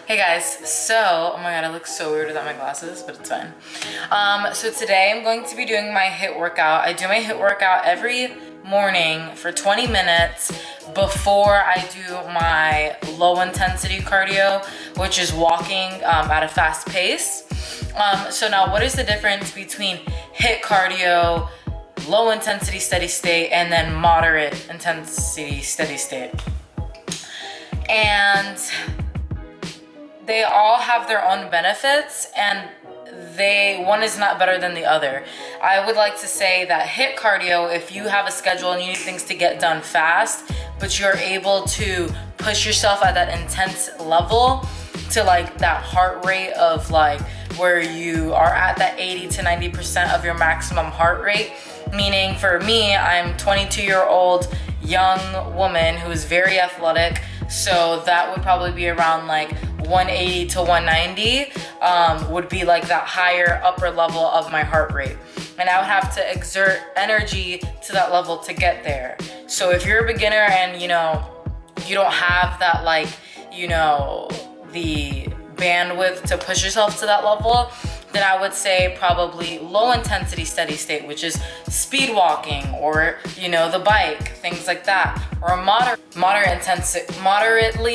Hey guys, so, oh my god, I look so weird without my glasses, but it's fine. So today I'm going to be doing my HIIT workout. I do my HIIT workout every morning for 20 minutes before I do my low intensity cardio, which is walking at a fast pace. So now what is the difference between HIIT cardio, low intensity steady state, and then moderate intensity steady state? And they all have their own benefits, and one is not better than the other. I would like to say that HIIT cardio, if you have a schedule and you need things to get done fast, but you're able to push yourself at that intense level to like that heart rate of like where you are at that 80 to 90% of your maximum heart rate. Meaning for me, I'm 22-year-old young woman who is very athletic. So that would probably be around like 180 to 190 would be like that higher upper level of my heart rate. And I would have to exert energy to that level to get there. So if you're a beginner and you don't have that like, the bandwidth to push yourself to that level, then I would say probably low intensity steady state, which is speed walking or, the bike, things like that. Or moderately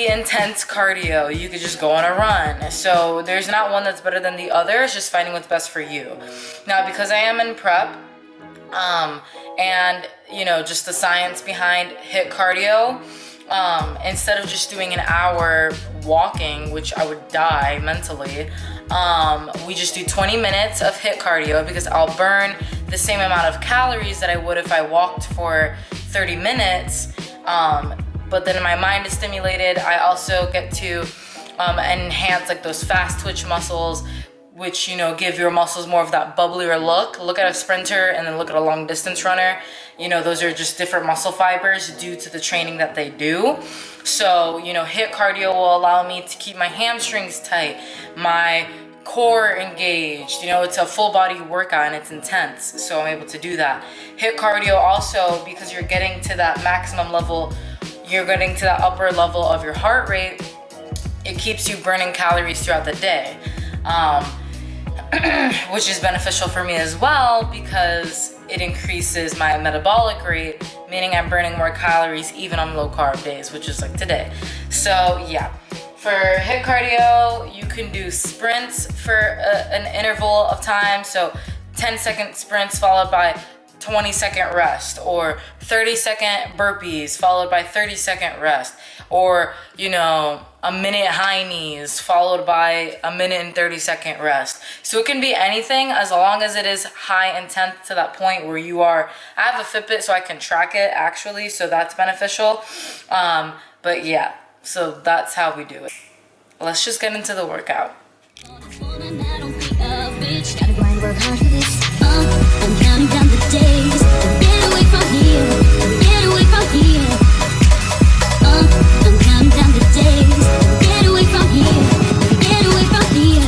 intense cardio. You could just go on a run. So there's not one that's better than the other. It's just finding what's best for you. Now, because I am in prep, and just the science behind HIIT cardio, instead of just doing an hour walking, which I would die mentally, we just do 20 minutes of HIIT cardio because I'll burn the same amount of calories that I would if I walked for 30 minutes. But then my mind is stimulated. I also get to enhance like those fast twitch muscles, which, give your muscles more of that bubblier look. Look at a sprinter and then look at a long distance runner. Those are just different muscle fibers due to the training that they do. So, HIIT cardio will allow me to keep my hamstrings tight, my core engaged. It's a full body workout and it's intense. So I'm able to do that. HIIT cardio also, because you're getting to that maximum level, you're getting to that upper level of your heart rate, it keeps you burning calories throughout the day. Which is beneficial for me as well because it increases my metabolic rate, meaning I'm burning more calories even on low carb days, which is like today. So yeah, for HIIT cardio, you can do sprints for an interval of time. So 10-second sprints followed by 20-second rest, or 30-second burpees followed by 30-second rest, or a minute high knees followed by a minute and 30-second rest. So it can be anything as long as it is high intense to that point where you are. I have a Fitbit so I can track it actually, so that's beneficial. But yeah, so that's how we do it. Let's just get into the workout. I'm counting down the days to get away from here, get away from here. I'm counting down the days to get away from here, get away from here.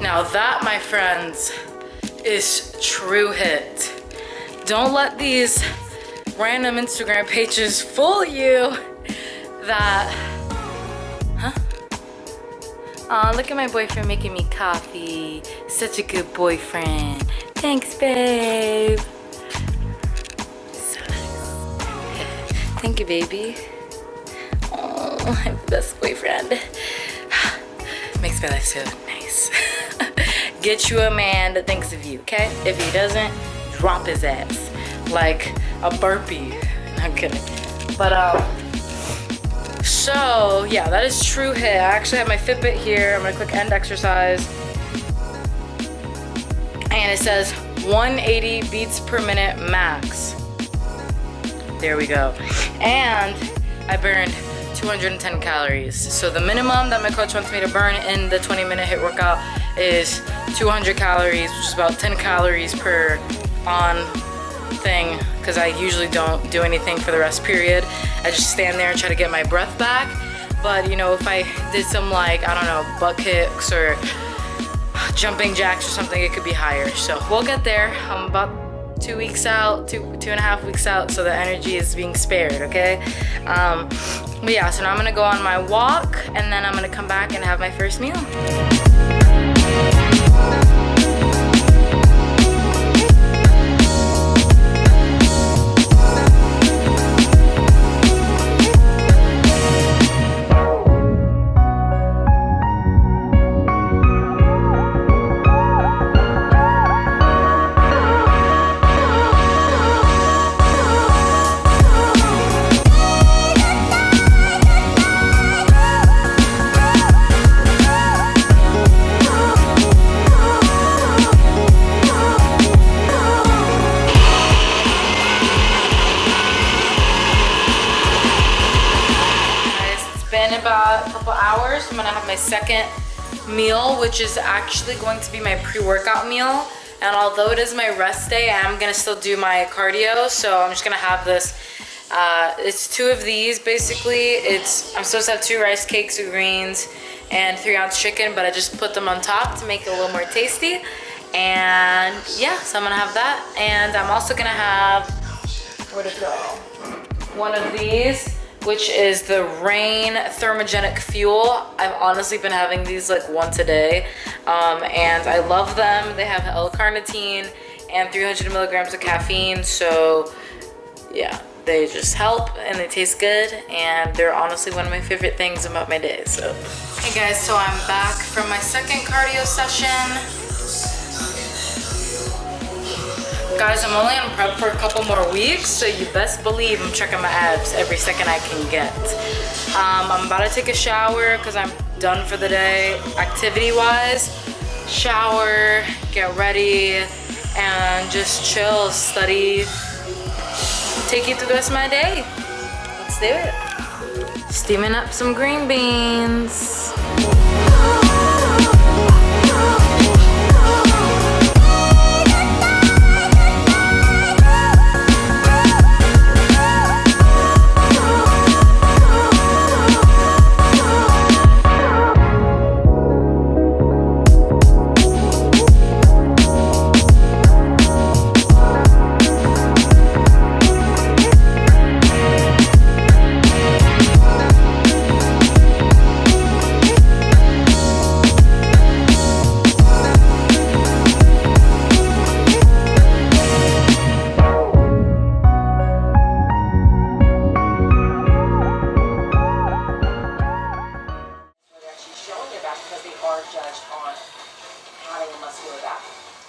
Now that, my friends, is true HIIT. Don't let these random Instagram pages fool you that, huh? Aw, look at my boyfriend making me coffee. Such a good boyfriend. Thanks, babe. So nice. Thank you, baby. Oh, I'm the best boyfriend. Makes my life so nice. Get you a man that thinks of you, okay? If he doesn't, drop his ass like a burpee. I'm kidding. But so yeah, that is true HIIT. I actually have my Fitbit here. I'm gonna click end exercise, and it says 180 beats per minute max. There we go. And I burned 210 calories. So the minimum that my coach wants me to burn in the 20-minute HIIT workout is 200 calories, which is about 10 calories per on thing, because I usually don't do anything for the rest period. I just stand there and try to get my breath back. But you know, if I did some, like, I don't know, butt kicks or jumping jacks or something, it could be higher. So we'll get there. I'm about 2 weeks out, two and a half weeks out, so the energy is being spared, okay? But yeah, so now I'm gonna go on my walk, and then I'm gonna come back and have my first meal. About a couple hours, I'm gonna have my second meal, which is actually going to be my pre-workout meal. And although it is my rest day, I'm gonna still do my cardio. So I'm just gonna have this. It's 2 of these basically. I'm supposed to have 2 rice cakes with greens and 3-ounce chicken, but I just put them on top to make it a little more tasty. And yeah, so I'm gonna have that. And I'm also gonna have, where'd it go? One of these, which is the Rain Thermogenic Fuel. I've honestly been having these like once a day, and I love them. They have L-carnitine and 300 milligrams of caffeine, so yeah, they just help and they taste good, and they're honestly one of my favorite things about my day. So, hey guys, so I'm back from my second cardio session. Guys, I'm only on prep for a couple more weeks, so you best believe I'm checking my abs every second I can get. I'm about to take a shower because I'm done for the day, activity-wise. Shower, get ready, and just chill, study, take you through the rest of my day. Let's do it. Steaming up some green beans.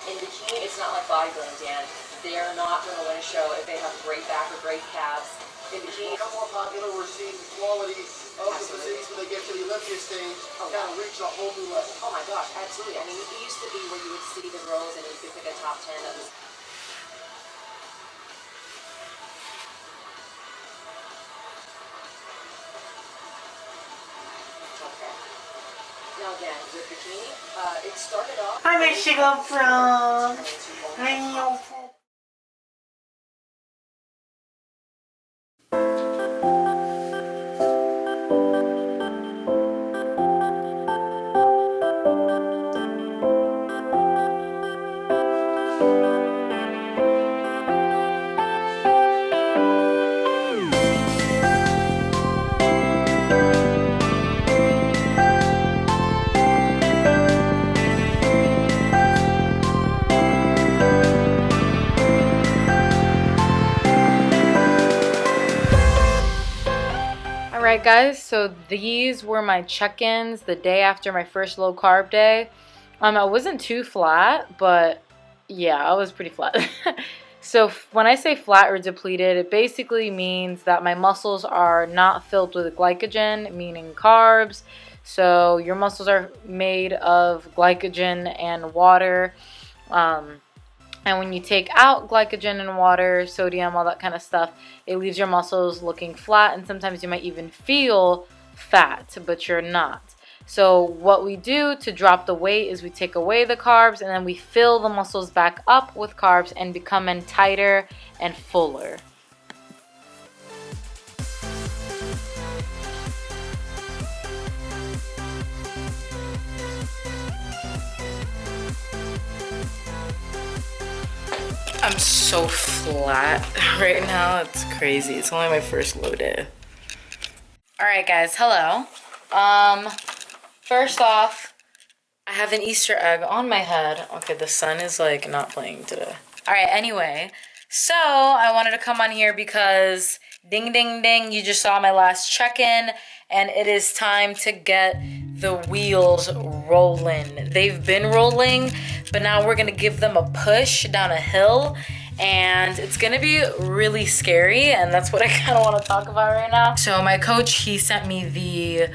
In bikini, it's not like bodybuilding, Dan. They're not going to win a show if they have great back or great calves. In bikini, become more popular, we're seeing the quality of the physiques when they get to the Olympia stage kind of reach a whole new level. Oh my gosh, absolutely. I mean, it used to be where you would see the girls and you could pick a top 10 of the okay. Now again, with bikini, it started off. Hi, where'd she go from? Alright guys, so these were my check-ins the day after my first low carb day. I wasn't too flat, but yeah, I was pretty flat. So when I say flat or depleted, it basically means that my muscles are not filled with glycogen, meaning carbs. So your muscles are made of glycogen and water. And when you take out glycogen and water, sodium, all that kind of stuff, it leaves your muscles looking flat, and sometimes you might even feel fat, but you're not. So what we do to drop the weight is we take away the carbs and then we fill the muscles back up with carbs and become tighter and fuller. I'm so flat right now, it's crazy. It's only my first low day. Alright guys, hello. First off, I have an Easter egg on my head. Okay, the sun is like not playing today. Alright, anyway, so I wanted to come on here because ding ding ding, you just saw my last check-in and it is time to get the wheels rolling. They've been rolling, but now we're gonna give them a push down a hill, and it's gonna be really scary, and that's what I kind of want to talk about right now. So my coach, he sent me the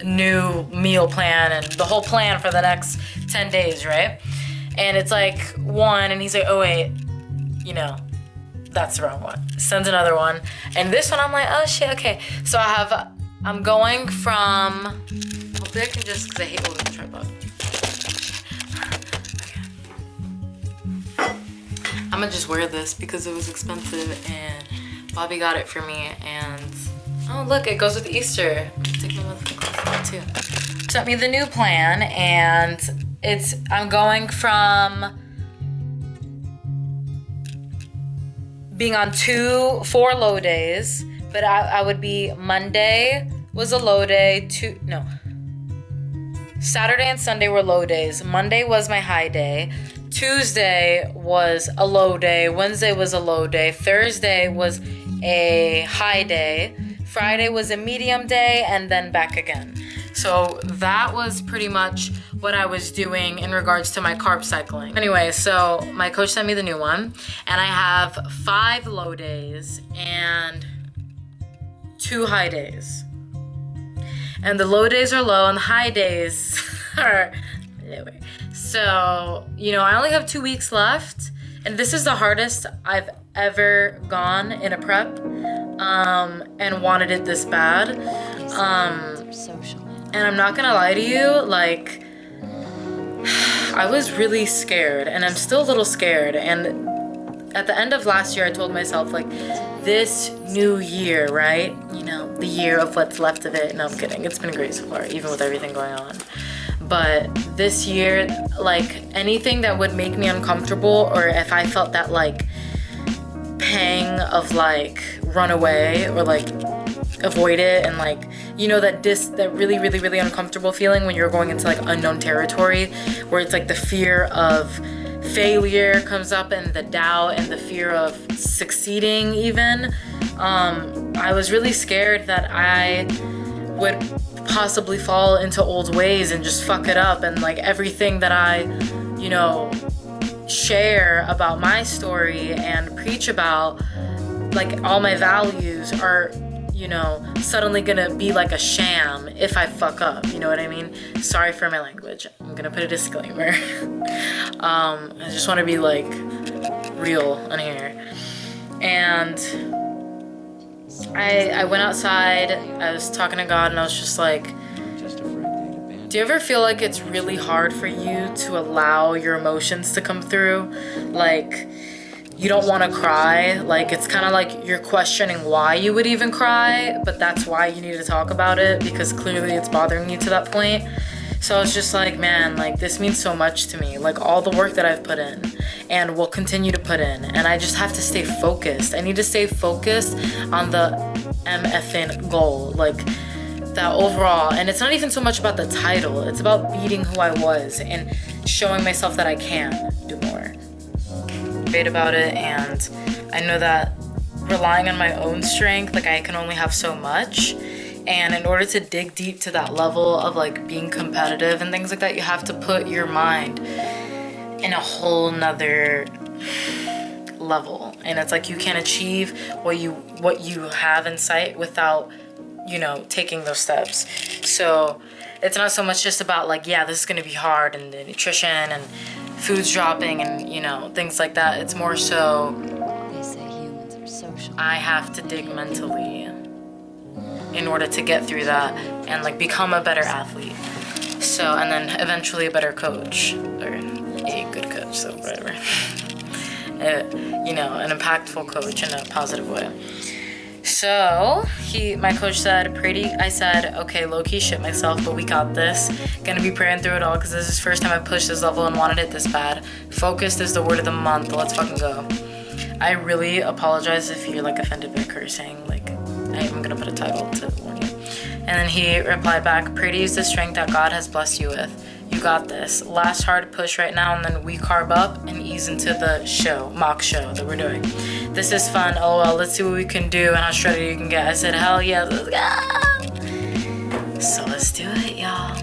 new meal plan and the whole plan for the next 10 days, right? And it's like one, and he's like, oh wait, you know, that's the wrong one. Sends another one, and this one I'm like, oh shit, okay. So I'm going from, hopefully I can just, because I hate holding the tripod. Okay. I'm gonna just wear this because it was expensive and Bobby got it for me, and oh look, it goes with Easter. I'm gonna take my motherfucking clothes off too. Sent me the new plan, and I'm going from being on 4 low days, but I would be Monday was a low day, Saturday and Sunday were low days. Monday was my high day. Tuesday was a low day. Wednesday was a low day. Thursday was a high day. Friday was a medium day, and then back again. So that was pretty much what I was doing in regards to my carb cycling. Anyway, so my coach sent me the new one, and I have 5 low days and 2 high days. And the low days are low and the high days are, anyway. So, you know, I only have 2 weeks left, and this is the hardest I've ever gone in a prep, and wanted it this bad. And I'm not gonna lie to you, like, I was really scared, and I'm still a little scared. And at the end of last year, I told myself, like, this new year, right? You know, the year of what's left of it. No, I'm kidding. It's been great so far, even with everything going on. But this year, like, anything that would make me uncomfortable, or if I felt that, like, pang of, like, run away or, like, avoid it, and, like, you know, that really, really, really uncomfortable feeling when you're going into, like, unknown territory, where it's, like, the fear of failure comes up, and the doubt and the fear of succeeding even. I was really scared that I would possibly fall into old ways and just fuck it up, and like everything that I, you know, share about my story and preach about, like all my values are, you know, suddenly gonna be like a sham if I fuck up, you know what I mean? Sorry for my language. I'm gonna put a disclaimer. I just want to be like real on here. And I went outside, I was talking to God, and I was just like, Do you ever feel like it's really hard for you to allow your emotions to come through? Like, you don't want to cry. Like, it's kind of like you're questioning why you would even cry, but that's why you need to talk about it, because clearly it's bothering you to that point. So I was just like, man, like, this means so much to me. Like, all the work that I've put in and will continue to put in. And I just have to stay focused. I need to stay focused on the MFN goal. Like, that overall. And it's not even so much about the title. It's about beating who I was and showing myself that I can do more. Debate about it, and I know that relying on my own strength, like, I can only have so much. And in order to dig deep to that level of like being competitive and things like that, you have to put your mind in a whole nother level. And it's like you can't achieve what you have in sight without, you know, taking those steps. So it's not so much just about like, yeah, this is gonna be hard, and the nutrition and food's dropping and, you know, things like that. It's more so They say humans are social. I have to dig mentally in order to get through that and like become a better athlete. So, and then eventually a better coach, or a good coach, so whatever. You know, an impactful coach in a positive way. So my coach said, I said, okay, low-key shit myself, but we got this. Gonna be praying through it all, because this is the first time I pushed this level and wanted it this bad. Focused is the word of the month. Let's fucking go. I really apologize if you're like offended by cursing. Like, I am gonna put a title to warn you. And then he replied back, pray to use the strength that God has blessed you with. You got this. Last hard push right now, and then we carb up and ease into the mock show that we're doing. This is fun. Oh well, let's see what we can do and how shredded you can get. I said, hell yeah, let's go. So let's do it, y'all.